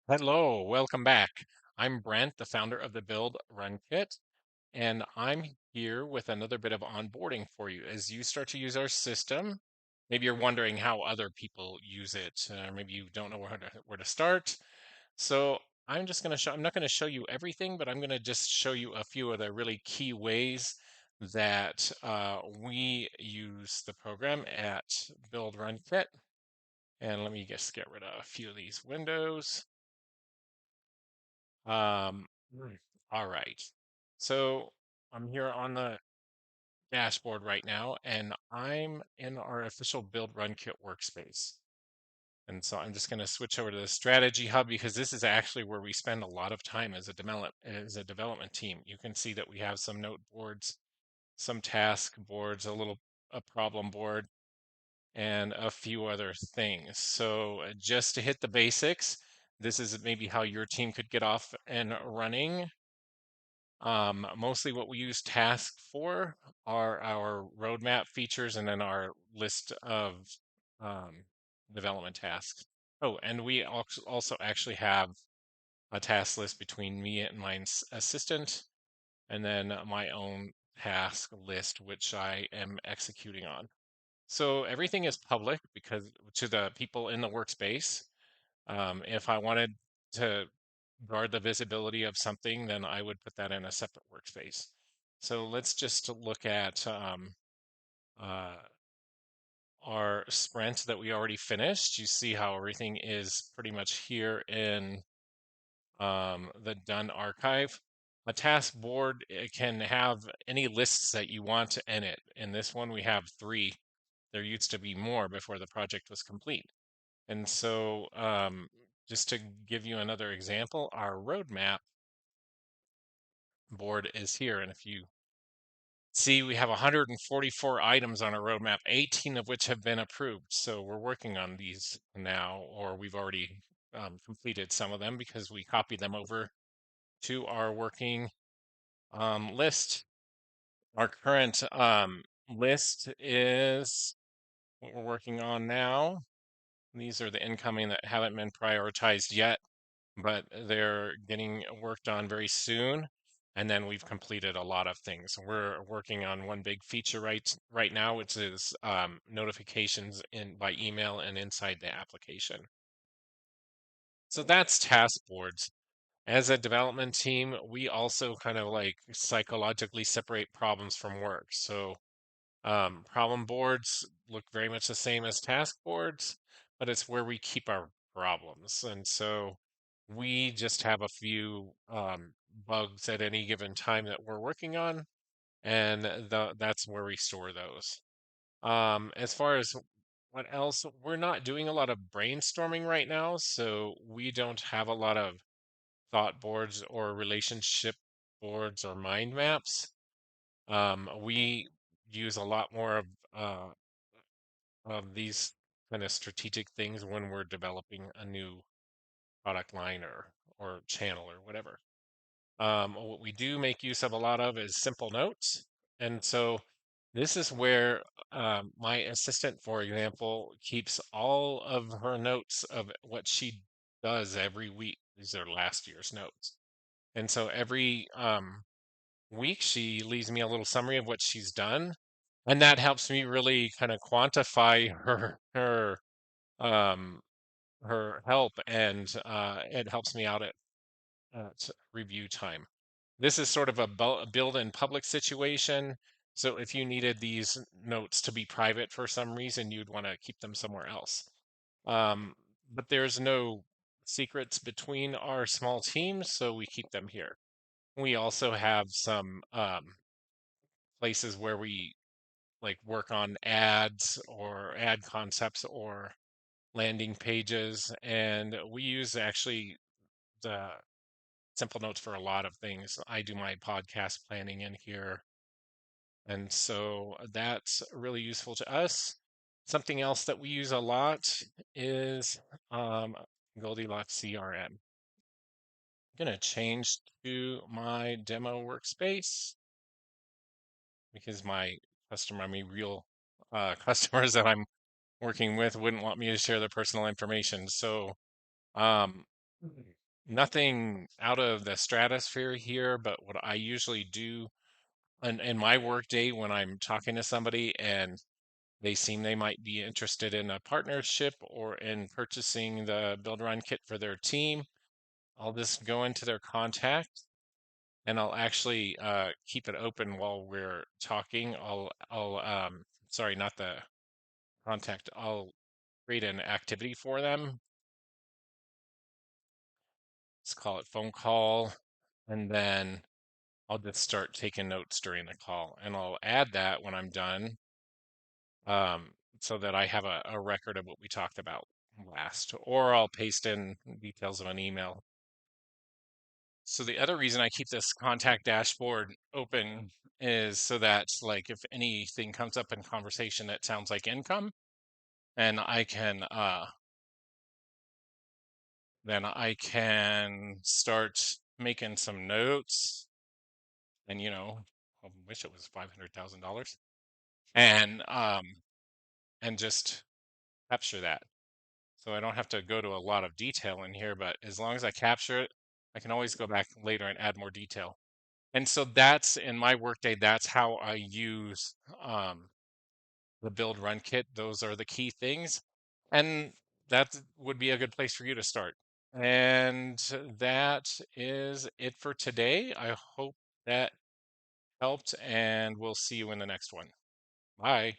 Hello, welcome back. I'm Brent, the founder of the Build Run Kit, and I'm here with another bit of onboarding for you. As you start to use our system, maybe you're wondering how other people use it, maybe you don't know where to start. So I'm not going to show you everything, but I'm going to just show you a few of the really key ways that we use the program at Build Run Kit. And let me just get rid of a few of these windows. Um, all right. So I'm here on the dashboard right now, and I'm in our official BuildRunKit workspace. And so I'm just going to switch over to the strategy hub because this is actually where we spend a lot of time as a development team. You can see that we have some note boards, some task boards, a problem board, and a few other things. So just to hit the basics, this is maybe how your team could get off and running. Mostly what we use tasks for are our roadmap features and then our list of um, development tasks. Oh, and we also actually have a task list between me and my assistant, and then my own task list, which I am executing on. So everything is public because to the people in the workspace. If I wanted to guard the visibility of something, then I would put that in a separate workspace. So let's just look at uh, our sprint that we already finished. You see how everything is pretty much here in the done archive. A task board can have any lists that you want in it. In this one, we have 3. There used to be more before the project was complete. And so, just to give you another example, our roadmap board is here. And if you see, we have 144 items on our roadmap, 18 of which have been approved. So we're working on these now, or we've already completed some of them because we copied them over to our working list. Our current list is what we're working on now. These are the incoming that haven't been prioritized yet, but they're getting worked on very soon. And then we've completed a lot of things. We're working on one big feature right now, which is notifications in by email and inside the application. So that's task boards. As a development team, we also kind of like psychologically separate problems from work. So problem boards look very much the same as task boards, but it's where we keep our problems. And so we just have a few bugs at any given time that we're working on, and that's where we store those. As far as what else, we're not doing a lot of brainstorming right now, so we don't have a lot of thought boards or relationship boards or mind maps. We use a lot more of these kind of strategic things when we're developing a new product line or channel or whatever. What we do make use of a lot of is simple notes. And so this is where my assistant, for example, keeps all of her notes of what she does every week. These are last year's notes. And so every week, she leaves me a little summary of what she's done. And that helps me really kind of quantify um, her help, and it helps me out at review time. This is sort of a build in public situation. So if you needed these notes to be private for some reason, you'd want to keep them somewhere else. Um, but there's no secrets between our small teams, so we keep them here. We also have some places where we like work on ads or ad concepts or landing pages, and we use actually the simple notes for a lot of things. I do my podcast planning in here, and so that's really useful to us. Something else that we use a lot is Goldilocks CRM. I'm going to change to my demo workspace because my real customers that I'm working with wouldn't want me to share their personal information. So Nothing out of the stratosphere here, but what I usually do in my workday when I'm talking to somebody and they seem they might be interested in a partnership or in purchasing the Build Run Kit for their team, I'll just go into their contact and I'll actually keep it open while we're talking. Sorry, not the contact. I'll create an activity for them. Let's call it phone call, and then I'll just start taking notes during the call, and I'll add that when I'm done, um, so that I have a record of what we talked about last, or I'll paste in details of an email. So the other reason I keep this contact dashboard open is so that, like, if anything comes up in conversation that sounds like income, and then I can start making some notes, and I wish it was $500,000, and just capture that. So I don't have to go to a lot of detail in here, but as long as I capture it, I can always go back later and add more detail. And so that's in my workday, that's how I use the build run kit. Those are the key things. And that would be a good place for you to start. And that is it for today. I hope that helped, and we'll see you in the next one. Bye.